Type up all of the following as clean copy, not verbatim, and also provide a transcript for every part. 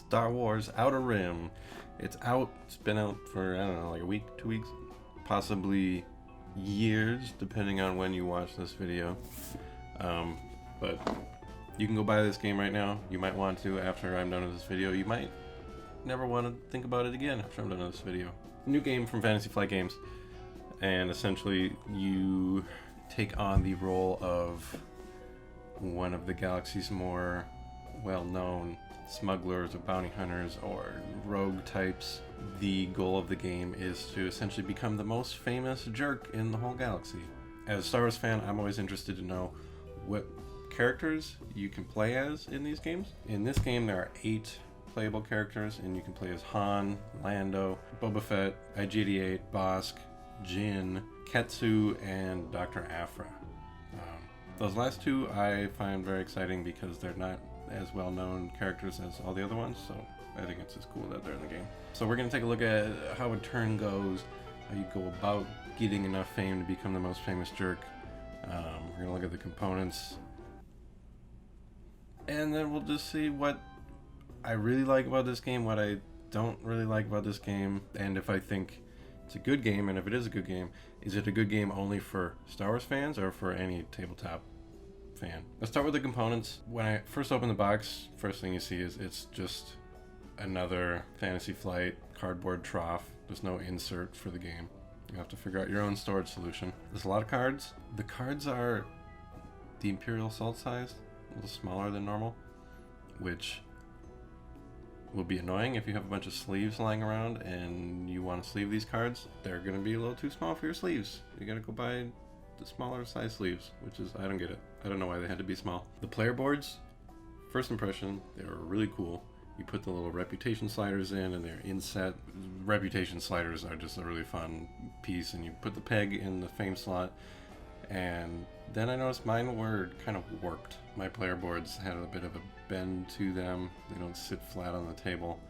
Star Wars Outer Rim. It's out. It's been out for, I don't know, like a week, 2 weeks, possibly years, depending on when you watch this video. But you can go buy this game right now. You might want to after I'm done with this video. You might never want to think about it again after I'm done with this video. New game from Fantasy Flight Games, and essentially you take on the role of one of the galaxy's more well-known smugglers or bounty hunters or rogue types. The goal of the game is to essentially become the most famous jerk in the whole galaxy. As a Star Wars fan, I'm always interested to know what characters you can play as in these games. In this game, there are 8 playable characters, and you can play as Han, Lando, Boba Fett, IG-88, Bosk, Jin, Ketsu, and Dr. Aphra. Those last two I find very exciting because they're not as well-known characters as all the other ones, so I think it's just cool that they're in the game. So we're going to take a look at how a turn goes, how you go about getting enough fame to become the most famous jerk. We're going to look at the components, and then we'll just see what I really like about this game, what I don't really like about this game, and if I think it's a good game, and if it is a good game, is it a good game only for Star Wars fans or for any tabletop fan? Let's start with the components. When I first open the box, first thing you see is it's just another Fantasy Flight cardboard trough. There's no insert for the game. You have to figure out your own storage solution. There's a lot of cards. The cards are the Imperial Assault size, a little smaller than normal, which will be annoying if you have a bunch of sleeves lying around and you want to sleeve these cards. They're going to be a little too small for your sleeves. You got to go buy the smaller size sleeves, which is, I don't get it. I don't know why they had to be small. The player boards, first impression, they were really cool. You put the little reputation sliders in and they're inset. Reputation sliders are just a really fun piece, and you put the peg in the fame slot. And then I noticed mine were kind of warped. My player boards had a bit of a bend to them. They don't sit flat on the table,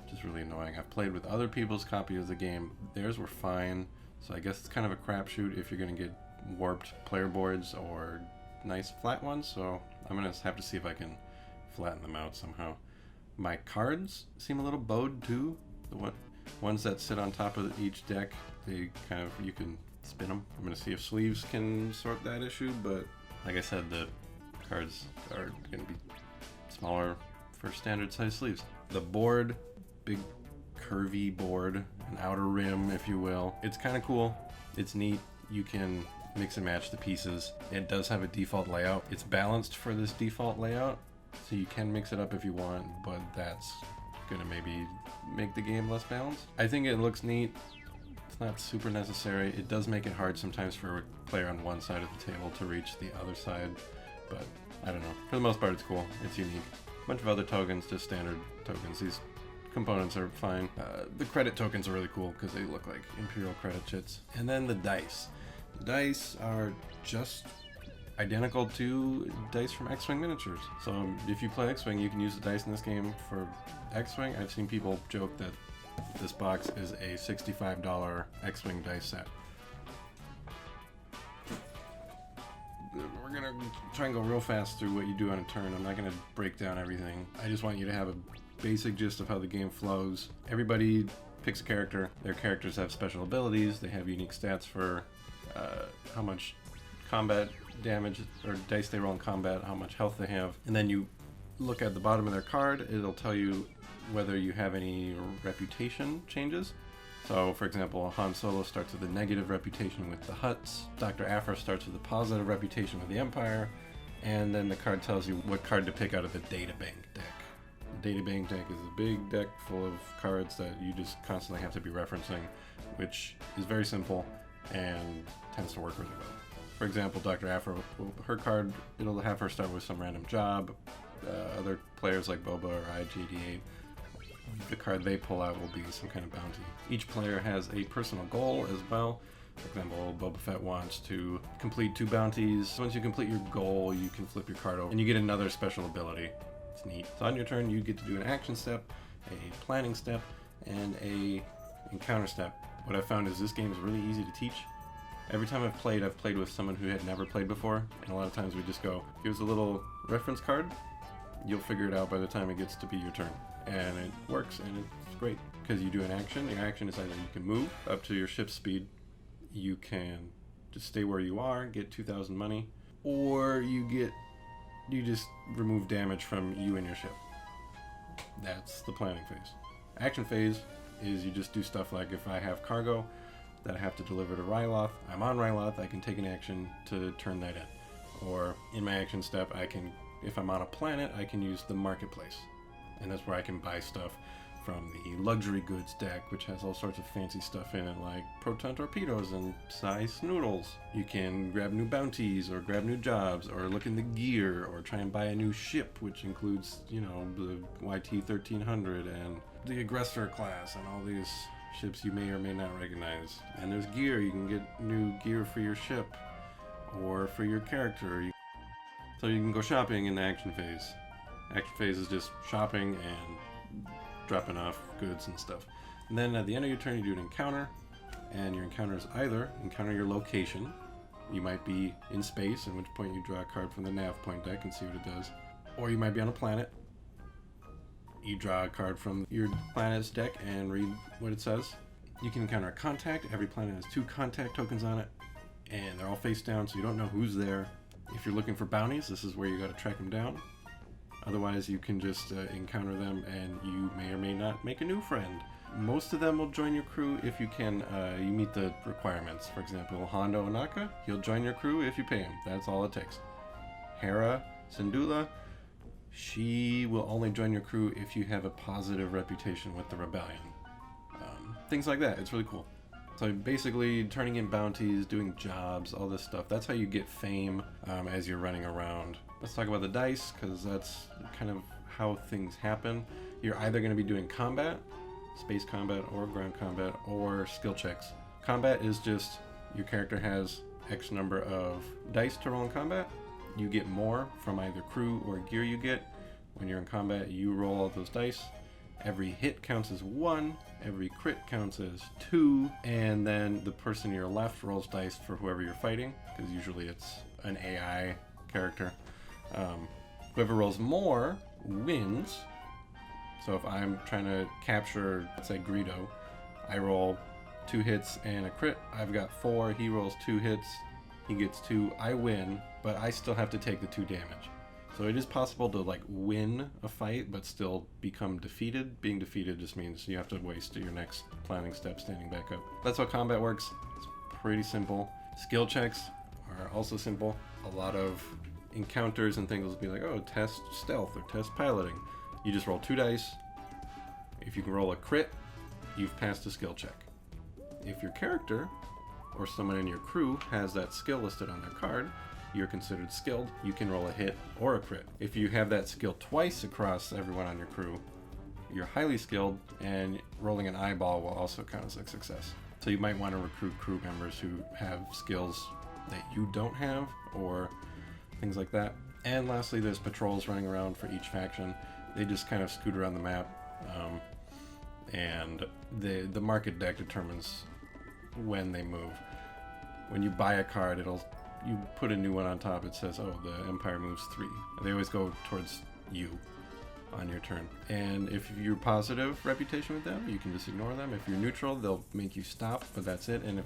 which is really annoying. I've played with other people's copy of the game. Theirs were fine, so I guess it's kind of a crapshoot if you're going to get warped player boards or nice flat ones, so I'm going to have to see if I can flatten them out somehow. My cards seem a little bowed too. The ones that sit on top of each deck, they kind of, you can spin them. I'm going to see if sleeves can sort that issue, but like I said, the cards are going to be smaller for standard size sleeves. The board, big curvy board, an outer rim if you will. It's kind of cool. It's neat. You can mix and match the pieces. It does have a default layout. It's balanced for this default layout, so you can mix it up if you want, but that's gonna maybe make the game less balanced. I think it looks neat. It's not super necessary. It does make it hard sometimes for a player on one side of the table to reach the other side, but I don't know. For the most part, it's cool. It's unique. A bunch of other tokens, just standard tokens. These components are fine. The credit tokens are really cool because they look like Imperial credit chits. And then the dice. The dice are just identical to dice from X-Wing Miniatures. So if you play X-Wing, you can use the dice in this game for X-Wing. I've seen people joke that this box is a $65 X-Wing dice set. We're gonna try and go real fast through what you do on a turn. I'm not gonna break down everything. I just want you to have a basic gist of how the game flows. Everybody picks a character. Their characters have special abilities. They have unique stats for how much combat damage or dice they roll in combat, how much health they have, and then you look at the bottom of their card. It'll tell you whether you have any reputation changes. So for example, Han Solo starts with a negative reputation with the Hutts, Dr. Aphra starts with a positive reputation with the Empire, and then the card tells you what card to pick out of the databank deck. The databank deck is a big deck full of cards that you just constantly have to be referencing, which is very simple and tends to work really well. For example, Dr. Aphra, her card, it'll have her start with some random job. Other players like Boba or IG-88, the card they pull out will be some kind of bounty. Each player has a personal goal as well. For example, Boba Fett wants to complete 2 bounties. Once you complete your goal, you can flip your card over and you get another special ability. It's neat. So on your turn, you get to do an action step, a planning step, and a encounter step. What I've found is this game is really easy to teach. Every time I've played with someone who had never played before, and a lot of times we just go, here's a little reference card, you'll figure it out by the time it gets to be your turn. And it works, and it's great because you do an action. Your action is either you can move up to your ship's speed, you can just stay where you are, get 2,000 money, or you just remove damage from you and your ship. That's the planning phase. Action phase is you just do stuff like if I have cargo that I have to deliver to Ryloth, I'm on Ryloth, I can take an action to turn that in. Or in my action step, if I'm on a planet, I can use the marketplace. And that's where I can buy stuff from the luxury goods deck, which has all sorts of fancy stuff in it, like proton torpedoes and size noodles. You can grab new bounties, or grab new jobs, or look in the gear, or try and buy a new ship, which includes, the YT-1300 and the aggressor class, and all these ships you may or may not recognize. And there's gear. You can get new gear for your ship, or for your character. So you can go shopping in the action phase. Action phase is just shopping and dropping off goods and stuff. And then at the end of your turn, you do an encounter, and your encounter is either encounter your location. You might be in space, at which point you draw a card from the nav point deck and see what it does. Or you might be on a planet. You draw a card from your planet's deck and read what it says. You can encounter a contact. Every planet has 2 contact tokens on it, and they're all face down, so you don't know who's there. If you're looking for bounties, this is where you got to track them down. Otherwise, you can just encounter them, and you may or may not make a new friend. Most of them will join your crew if you meet the requirements. For example, Hondo Onaka, he'll join your crew if you pay him. That's all it takes. Hera Syndulla, she will only join your crew if you have a positive reputation with the rebellion. Things like that. It's really cool. So basically, turning in bounties, doing jobs, all this stuff. That's how you get fame as you're running around. Let's talk about the dice, because that's kind of how things happen. You're either going to be doing combat, space combat or ground combat, or skill checks. Combat is just your character has X number of dice to roll in combat. You get more from either crew or gear you get. When you're in combat, you roll all those dice. Every hit counts as 1, every crit counts as 2, and then the person to your left rolls dice for whoever you're fighting, because usually it's an AI character. Whoever rolls more wins. So if I'm trying to capture, let's say, Greedo, I roll 2 hits and a crit. I've got 4, he rolls 2 hits, he gets 2, I win, but I still have to take the 2 damage. So it is possible to win a fight but still become defeated. Being defeated just means you have to waste your next planning step standing back up. That's how combat works. It's pretty simple. Skill checks are also simple. A lot of encounters and things will be like, oh, test stealth or test piloting. You just roll 2 dice. If you can roll a crit, you've passed a skill check. If your character or someone in your crew has that skill listed on their card, you're considered skilled. You can roll a hit or a crit. If you have that skill twice across everyone on your crew, you're highly skilled, and rolling an eyeball will also count as a success. So you might want to recruit crew members who have skills that you don't have, or things like that. And lastly, there's patrols running around for each faction. They just kind of scoot around the map, and the market deck determines when they move. When you buy a card, you put a new one on top. It says, oh, the Empire moves 3. They always go towards you on your turn. And if you're positive reputation with them, you can just ignore them. If you're neutral, they'll make you stop, but that's it. And if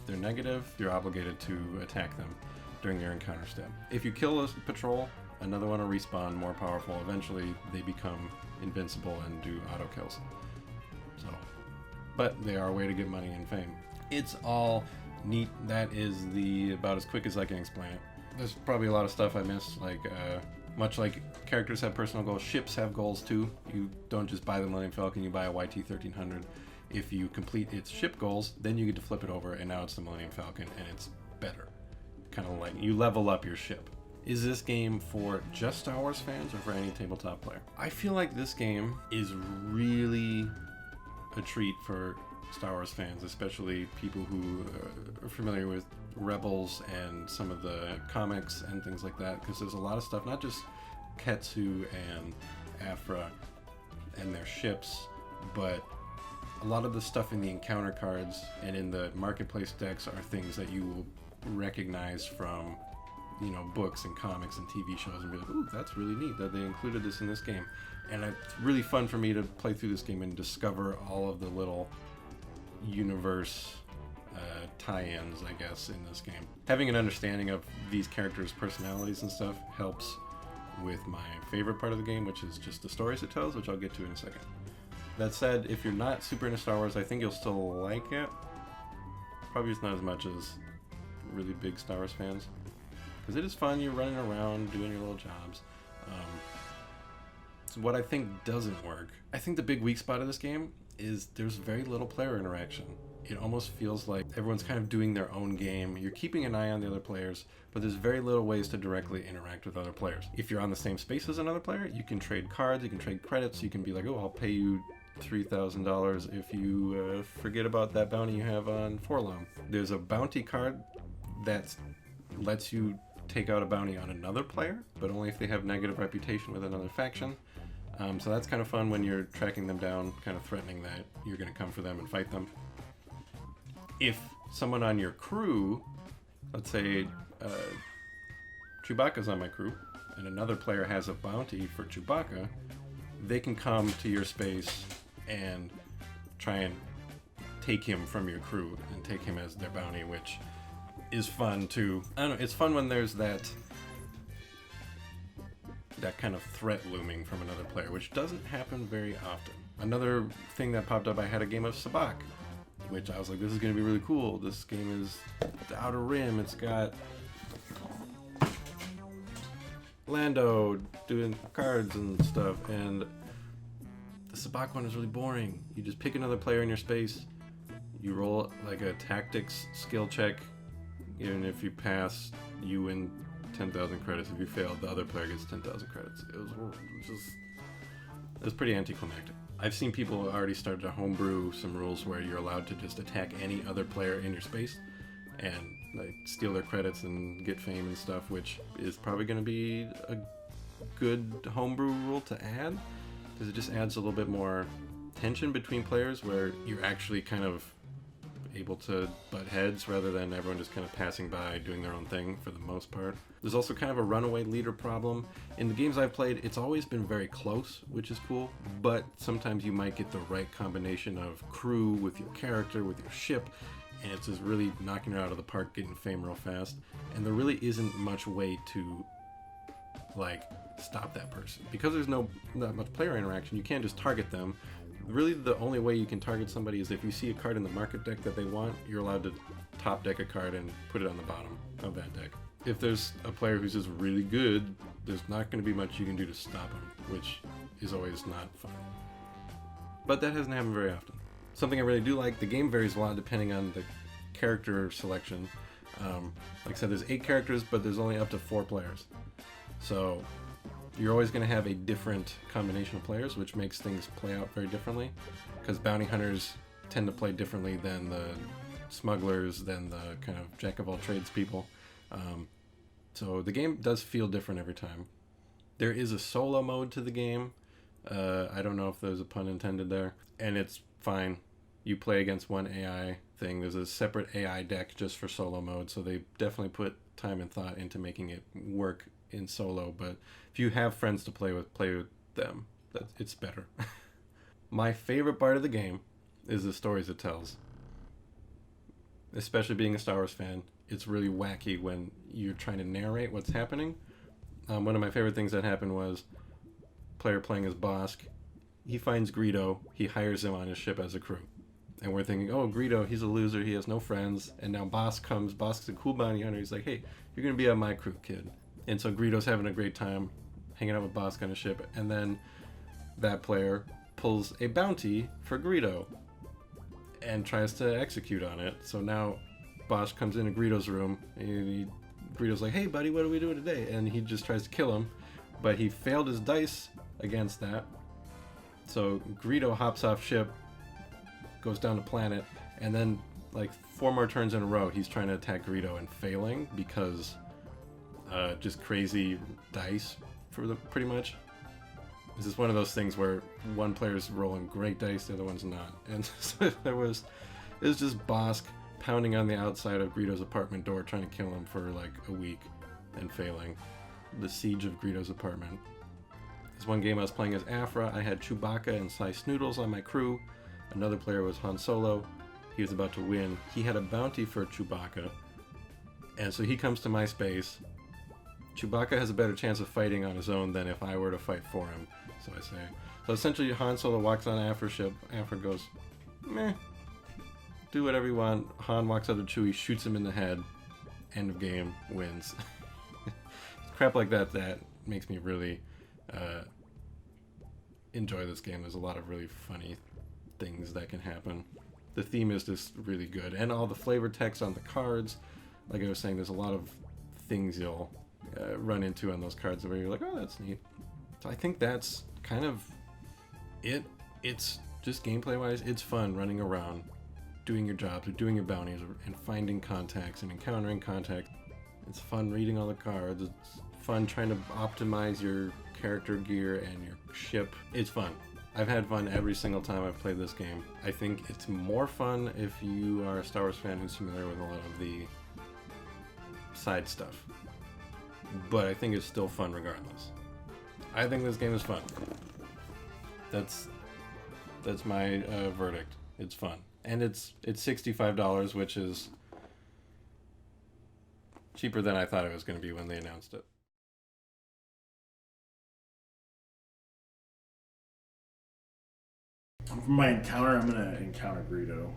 they're negative, you're obligated to attack them during your encounter step. If you kill a patrol, another one will respawn more powerful. Eventually, they become invincible and do auto kills. But they are a way to get money and fame. It's all neat. That is about as quick as I can explain it. There's probably a lot of stuff I missed, much like characters have personal goals, ships have goals too. You don't just buy the Millennium Falcon, you buy a YT-1300. If you complete its ship goals, then you get to flip it over, and now it's the Millennium Falcon, and it's better. Kind of like you level up your ship. Is this game for just Star Wars fans or for any tabletop player? I feel like this game is really a treat for Star Wars fans, especially people who are familiar with Rebels and some of the comics and things like that, because there's a lot of stuff, not just Ketsu and Afra and their ships, but a lot of the stuff in the encounter cards and in the marketplace decks are things that you will recognize from books and comics and TV shows and be like, ooh, that's really neat that they included this in this game. And it's really fun for me to play through this game and discover all of the little universe tie-ins, I guess, in this game. Having an understanding of these characters' personalities and stuff helps with my favorite part of the game, which is just the stories it tells, which I'll get to in a second. That said, if you're not super into Star Wars, I think you'll still like it. Probably just not as much as really big Star Wars fans. Because it is fun, you're running around, doing your little jobs. So what I think doesn't work, I think the big weak spot of this game is there's very little player interaction. It almost feels like everyone's kind of doing their own game. You're keeping an eye on the other players, but there's very little ways to directly interact with other players. If you're on the same space as another player, you can trade cards, you can trade credits, you can be like, oh, I'll pay you $3,000 if you forget about that bounty you have on Forlom. There's a bounty card that lets you take out a bounty on another player, but only if they have negative reputation with another faction. So that's kind of fun when you're tracking them down, kind of threatening that you're going to come for them and fight them. If someone on your crew, let's say Chewbacca's on my crew, and another player has a bounty for Chewbacca, they can come to your space and try and take him from your crew and take him as their bounty, which is fun too. I don't know, it's fun when there's that kind of threat looming from another player, which doesn't happen very often. Another thing that popped up, I had a game of Sabacc, which I was like, this is going to be really cool. This game is the Outer Rim. It's got Lando doing cards and stuff, and the Sabacc one is really boring. You just pick another player in your space, you roll like a tactics skill check, and if you pass, you win 10,000 credits. If you fail, the other player gets 10,000 credits. It was pretty anticlimactic. I've seen people already start to homebrew some rules where you're allowed to just attack any other player in your space and like steal their credits and get fame and stuff, which is probably going to be a good homebrew rule to add, because it just adds a little bit more tension between players where you're actually kind of able to butt heads rather than everyone just kind of passing by doing their own thing for the most part. There's also kind of a runaway leader problem. In the games I've played, it's always been very close, which is cool, but sometimes you might get the right combination of crew with your character, with your ship, and it's just really knocking it out of the park, getting fame real fast. And there really isn't much way to like stop that person. Because there's not much player interaction, you can't just target them. Really, the only way you can target somebody is if you see a card in the market deck that they want, you're allowed to top deck a card and put it on the bottom of that deck. If there's a player who's just really good, there's not going to be much you can do to stop them, which is always not fun. But that hasn't happened very often. Something I really do like, the game varies a lot depending on the character selection. Like I said, there's 8 characters, but there's only up to 4 players. So you're always going to have a different combination of players, which makes things play out very differently, because bounty hunters tend to play differently than the smugglers, than the kind of jack-of-all-trades people. So the game does feel different every time. There is a solo mode to the game. I don't know if there's a pun intended there, and it's fine. You play against one AI thing. There's a separate AI deck just for solo mode, so they definitely put time and thought into making it work in solo, but if you have friends to play with them. It's better. My favorite part of the game is the stories it tells. Especially being a Star Wars fan, it's really wacky when you're trying to narrate what's happening. One of my favorite things that happened was player playing as Bosk. He finds Greedo, he hires him on his ship as a crew. And we're thinking, oh, Greedo, he's a loser, he has no friends. And now Bosk comes, Bosk's a cool bounty hunter, he's like, hey, you're going to be on my crew, kid. And so Greedo's having a great time hanging out with Bosk on a ship, and then that player pulls a bounty for Greedo and tries to execute on it. So now Bosk comes into Greedo's room, and Greedo's like, hey buddy, what are we doing today? And he just tries to kill him, but he failed his dice against that. So Greedo hops off ship, goes down to planet, and then like 4 more turns in a row he's trying to attack Greedo and failing because just crazy dice for them, pretty much. This is one of those things where one player's rolling great dice, the other one's not. And so it was just Bosk pounding on the outside of Greedo's apartment door trying to kill him for like a week. and failing. The Siege of Greedo's Apartment. This one game I was playing as Afra. I had Chewbacca and Sliced Noodles on my crew. Another player was Han Solo. He was about to win. He had a bounty for Chewbacca. And so he comes to my space. Chewbacca has a better chance of fighting on his own than if I were to fight for him, so I say. So essentially Han Solo walks on Afra's ship. Afra goes, meh. Do whatever you want. Han walks up to Chewie, shoots him in the head. End of game. Wins. Crap like that makes me really enjoy this game. There's a lot of really funny things that can happen. The theme is just really good. And all the flavor text on the cards. Like I was saying, there's a lot of things you'll run into on those cards where you're like, oh, that's neat. So I think that's kind of it. It's just gameplay-wise, it's fun running around, doing your jobs or doing your bounties and finding contacts and encountering contacts. It's fun reading all the cards. It's fun trying to optimize your character gear and your ship. It's fun. I've had fun every single time I've played this game. I think it's more fun if you are a Star Wars fan who's familiar with a lot of the side stuff. But I think it's still fun regardless. I think this game is fun. That's my verdict. It's fun. And it's $65, which is cheaper than I thought it was going to be when they announced it. For my encounter, I'm going to encounter Greedo.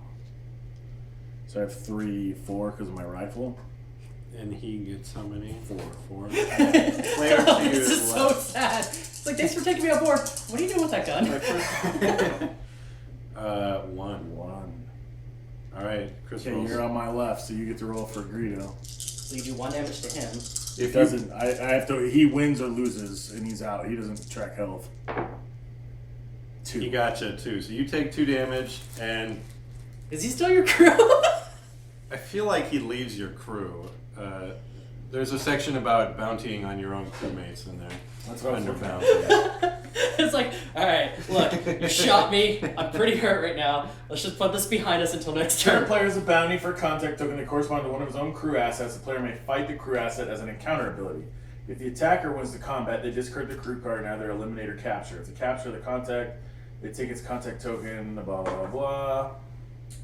So I have 4 because of my rifle. And he gets how many? 4. Player 2 this is so sad. It's like, thanks for taking me on board. What are you doing with that gun? 1. Alright, Chris Okay, rolls. you're on my left, so you get to roll for Greedo. So you do 1 damage to him. If doesn't, I have to. He wins or loses, and he's out. He doesn't track health. 2. He gotcha too. So you take 2 damage, and Is he still your crew? I feel like he leaves your crew. There's a section about bountying on your own crewmates in there. That's what I was Under looking at. bounty. It's like, alright, look, you shot me. I'm pretty hurt right now. Let's just put this behind us until next Turn turn. player is a bounty for a contact token that corresponds to one of his own crew assets. The player may fight the crew asset as an encounter ability. If the attacker wins the combat, they discard the crew card and either eliminate or capture. If they capture the contact, they take its contact token, blah, blah, blah.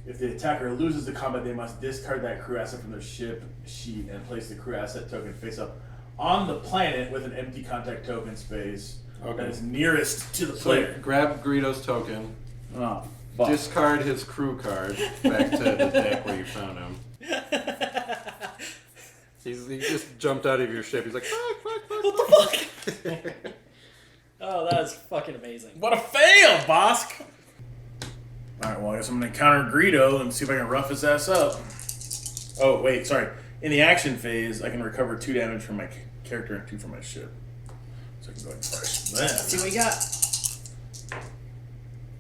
If the attacker loses the combat, they must discard that crew asset from their ship sheet and place the crew asset token face up on the planet with an empty contact token space that is nearest to the player. So grab Greedo's token, Oh, fuck. discard his crew card back to the deck where you found him. He just jumped out of your ship. He's like, fuck. What the fuck? Oh, that is fucking amazing. What a fail, Bosk! Alright, well, I guess I'm going to counter Greedo and see if I can rough his ass up. Oh, wait, sorry. In the action phase, I can recover 2 damage from my character and 2 from my ship. So I can go ahead and first. Let's see what you got.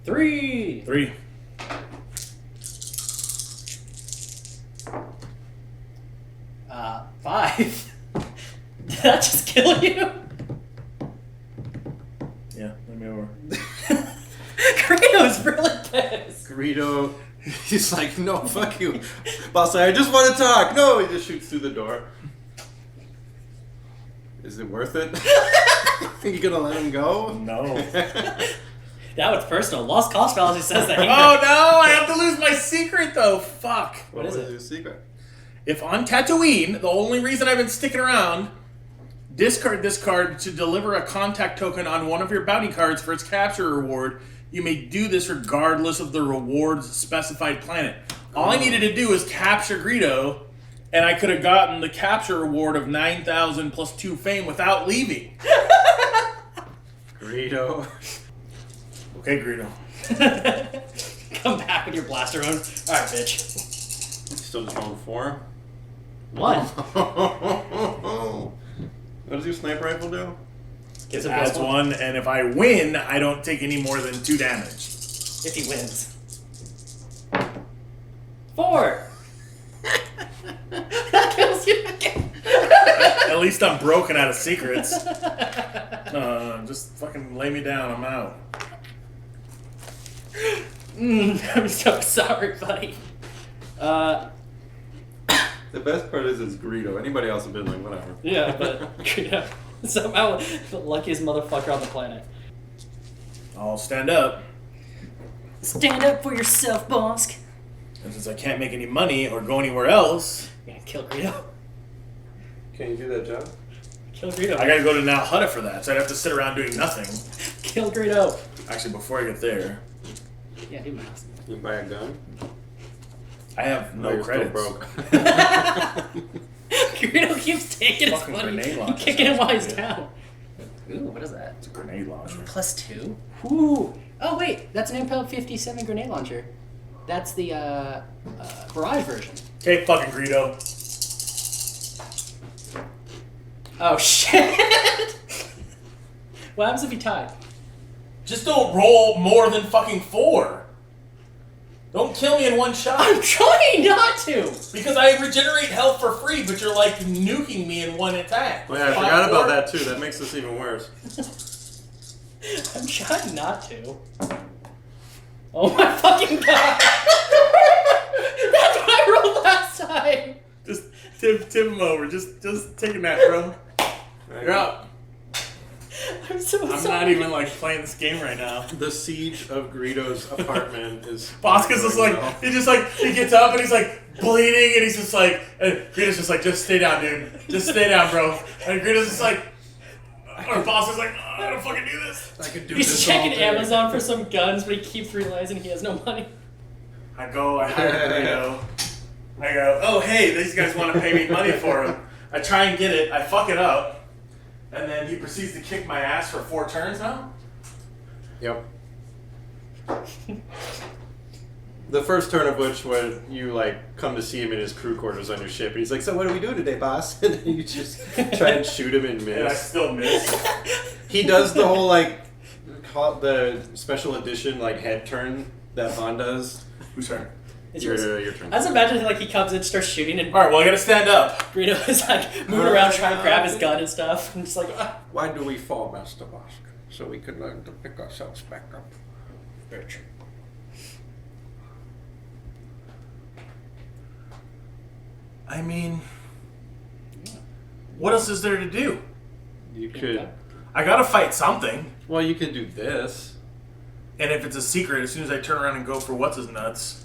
3. 3. Uh, 5. Did that just kill you? Yeah, let me over. Greedo's really pissed. Greedo, he's like, no, fuck you. Boss, I just want to talk. No, he just shoots through the door. Is it worth it? Think you're going to let him go? No. Now it's personal. Lost cause fallacy says that. Oh, no! I have to lose my secret, though. Fuck. What is was it? your secret? If on Tatooine, the only reason I've been sticking around, discard this card to deliver a contact token on one of your bounty cards for its capture reward. You may do this regardless of the reward's specified planet. All I needed to do was capture Greedo, and I could have gotten the capture reward of 9,000 plus 2 fame without leaving. Greedo. Okay, Greedo. Come back with your blaster on. Alright, bitch. Still just rolling 4. 1. What does your sniper rifle do? Gives him Adds +1 1, and if I win, I don't take any more than 2 damage. if he wins. 4. That kills you again. At least I'm broken out of secrets. Just fucking lay me down. I'm out. I'm so sorry, buddy. The best part is it's Greedo. Anybody else would have been like, whatever. Yeah, but Greedo somehow the luckiest motherfucker on the planet. I'll stand up. Stand up for yourself, Bonsk. And since I can't make any money or go anywhere else, Yeah, kill Greedo. Can you do that job? Kill Greedo. I gotta go to Now Hutta for that. So I'd have to sit around doing nothing. Kill Greedo. Actually, before I get there, Yeah, do mask. You buy a gun? I have no you're credits. Still broke. Greedo keeps taking his Fucking money grenade and launcher kicking him sounds while he's good. down. Ooh, what is that? It's a grenade launcher. +2? Ooh. Oh, wait. That's an Impel 57 grenade launcher. That's the Barrage version. Okay, fucking Greedo. Oh, shit. What happens if you tie? Just don't roll more than fucking 4. Don't kill me in one shot. I'm trying not to. Because I regenerate health for free, but you're like nuking me in one attack. Oh, yeah, I forgot about that too. That makes this even worse. I'm trying not to. Oh my fucking god! That's what I rolled last time! Just tip him over. Just take a nap, bro. You're up. I'm so I'm sorry. not even like playing this game right now. The siege of Greedo's apartment is. Bosca's just like he gets up and he's like bleeding and he's just like and Greedo's just like just stay down, dude. Just stay down, bro. And Greedo's just like or Bosca's like I don't fucking do this. I could do He's this checking all day. Amazon for some guns, but he keeps realizing he has no money. I hire Greedo. I go, oh hey, these guys want to pay me money for him. I try and get it. I fuck it up. And then he proceeds to kick my ass for 4 turns now? Yep. The first turn of which when you like come to see him in his crew quarters on your ship, and he's like, "So what do we do today, boss?" And then you just try and shoot him and And I miss. still miss. He does the whole like the special edition like head turn that Han does. Whose turn? It's yours. Your turn. I just imagine like he comes in, starts shooting, and Alright, well I gotta stand up. Greedo is like moving around trying to grab his gun and stuff, and just like, ah. Why do we fall, Master Bosk? So we can learn to pick ourselves back up. Very true. I mean, what else is there to do? You could. I gotta fight something. Well, you could do this. And if it's a secret, as soon as I turn around and go for what's his nuts.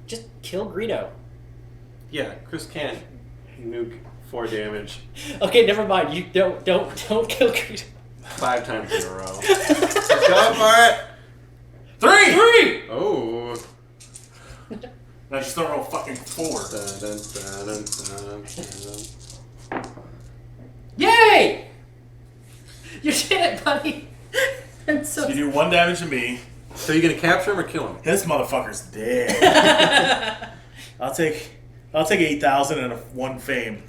Just kill Greedo. Yeah, Chris can't nuke 4 damage Okay, never mind. You don't kill Greedo. 5 times in a row. Let's go for it. 3! Oh. Now just don't roll fucking 4. Dun, dun, dun, dun, dun, dun. Yay! You did it, buddy. I'm so. So you do 1 damage to me. So you gonna capture him or kill him? This motherfucker's dead. I'll take 8,000 and 1 fame.